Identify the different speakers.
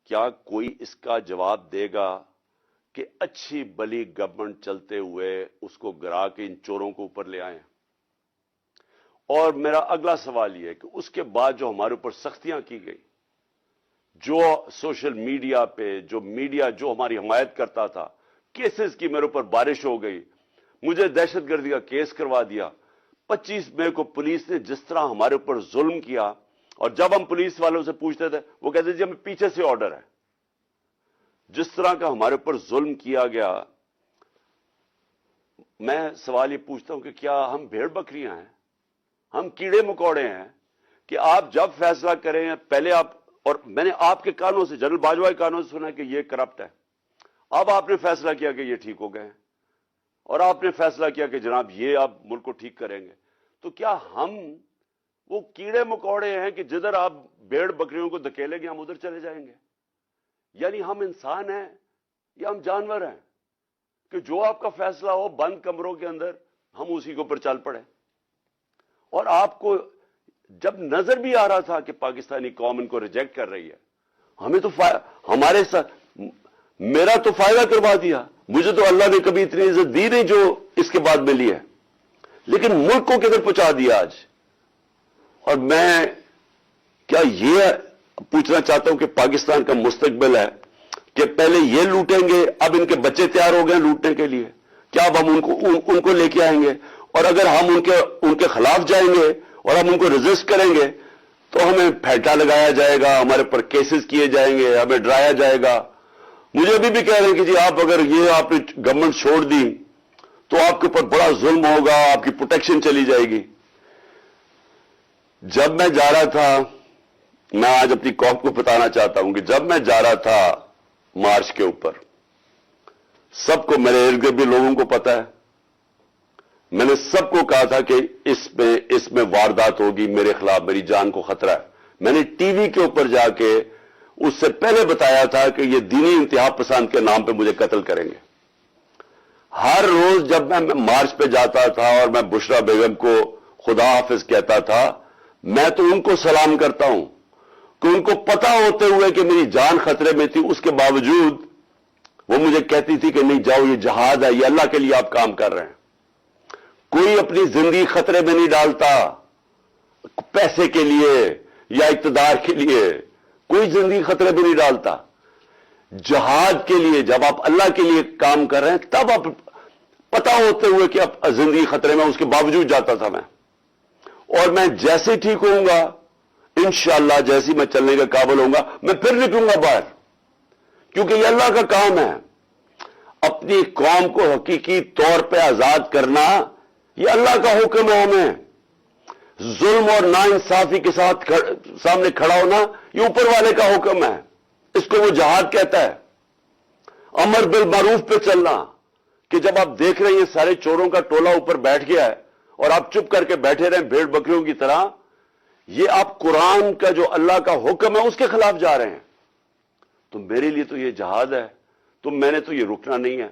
Speaker 1: کیا کوئی اس کا جواب دے گا کہ اچھی بلی گورنمنٹ چلتے ہوئے اس کو گرا کے ان چوروں کو اوپر لے آئیں؟ اور میرا اگلا سوال یہ ہے کہ اس کے بعد جو ہمارے اوپر سختیاں کی گئی، جو سوشل میڈیا پہ جو میڈیا جو ہماری حمایت کرتا تھا، کیسز کی میرے اوپر بارش ہو گئی، مجھے دہشت گردی کا کیس کروا دیا۔ 25 مئی کو پولیس نے جس طرح ہمارے اوپر ظلم کیا، اور جب ہم پولیس والوں سے پوچھتے تھے وہ کہتے جی ہمیں پیچھے سے آرڈر ہے۔ جس طرح کا ہمارے اوپر ظلم کیا گیا، میں سوال یہ پوچھتا ہوں کہ کیا ہم بھیڑ بکریاں ہیں؟ ہم کیڑے مکوڑے ہیں کہ آپ جب فیصلہ کریں پہلے آپ، اور میں نے آپ کے کانوں سے، جنرل باجوہ کے کانوں سے سنا کہ یہ کرپٹ ہے، اب آپ نے فیصلہ کیا کہ یہ ٹھیک ہو گئے ہیں، اور آپ نے فیصلہ کیا کہ جناب یہ آپ ملک کو ٹھیک کریں گے، تو کیا ہم وہ کیڑے مکوڑے ہیں کہ جدھر آپ بھیڑ بکریوں کو دھکیلیں گے ہم ادھر چلے جائیں گے؟ یعنی ہم انسان ہیں یا ہم جانور ہیں کہ جو آپ کا فیصلہ ہو بند کمروں کے اندر ہم اسی کے اوپر چل پڑے؟ اور آپ کو جب نظر بھی آ رہا تھا کہ پاکستانی قوم ان کو ریجیکٹ کر رہی ہے، ہمیں تو ہمارے ساتھ میرا تو فائدہ کروا دیا، مجھے تو اللہ نے کبھی اتنی عزت دی نہیں جو اس کے بعد ملی ہے، لیکن ملک کو کدھر پہنچا دیا آج۔ اور میں کیا یہ پوچھنا چاہتا ہوں کہ پاکستان کا مستقبل ہے کہ پہلے یہ لوٹیں گے، اب ان کے بچے تیار ہو گئے لوٹنے کے لیے، کیا اب ہم ان کو لے کے آئیں گے؟ اور اگر ہم ان کے خلاف جائیں گے اور ہم ان کو ریزسٹ کریں گے تو ہمیں پھیٹا لگایا جائے گا، ہمارے پر کیسز کیے جائیں گے، ہمیں ڈرایا جائے گا۔ مجھے ابھی بھی کہہ رہے ہیں کہ جی آپ اگر یہ آپ نے گورنمنٹ چھوڑ دی تو آپ کے اوپر بڑا ظلم ہوگا، آپ کی پروٹیکشن چلی جائے گی۔ جب میں جا رہا تھا، میں آج اپنی قوم کو بتانا چاہتا ہوں کہ جب میں جا رہا تھا مارچ کے اوپر، سب کو، میرے ارد گرد بھی لوگوں کو پتا ہے، میں نے سب کو کہا تھا کہ اس میں واردات ہوگی، میرے خلاف میری جان کو خطرہ ہے۔ میں نے ٹی وی کے اوپر جا کے اس سے پہلے بتایا تھا کہ یہ دینی انتہا پسند کے نام پہ مجھے قتل کریں گے۔ ہر روز جب میں مارچ پہ جاتا تھا اور میں بشرا بیگم کو خدا حافظ کہتا تھا، میں تو ان کو سلام کرتا ہوں کہ ان کو پتا ہوتے ہوئے کہ میری جان خطرے میں تھی، اس کے باوجود وہ مجھے کہتی تھی کہ نہیں جاؤ، یہ جہاد ہے، یہ اللہ کے لیے آپ کام کر رہے ہیں۔ کوئی اپنی زندگی خطرے میں نہیں ڈالتا پیسے کے لیے یا اقتدار کے لیے، کوئی زندگی خطرے میں نہیں ڈالتا۔ جہاد کے لیے جب آپ اللہ کے لیے کام کر رہے ہیں تب آپ پتا ہوتے ہوئے کہ اب زندگی خطرے میں، اس کے باوجود جاتا تھا میں۔ اور میں جیسے ٹھیک ہوں گا انشاءاللہ، جیسے میں چلنے کا قابل ہوں گا میں پھر نکلوں گا باہر، کیونکہ یہ اللہ کا کام ہے۔ اپنی قوم کو حقیقی طور پہ آزاد کرنا یہ اللہ کا حکم ہے ہمیں۔ ظلم اور ناانصافی کے ساتھ سامنے کھڑا ہونا یہ اوپر والے کا حکم ہے، اس کو وہ جہاد کہتا ہے۔ امر بالمعروف پہ چلنا، کہ جب آپ دیکھ رہے ہیں سارے چوروں کا ٹولہ اوپر بیٹھ گیا ہے اور آپ چپ کر کے بیٹھے رہیں بھیڑ بکریوں کی طرح، یہ آپ قرآن کا جو اللہ کا حکم ہے اس کے خلاف جا رہے ہیں۔ تو میرے لیے تو یہ جہاد ہے، تو میں نے تو یہ رکنا نہیں ہے۔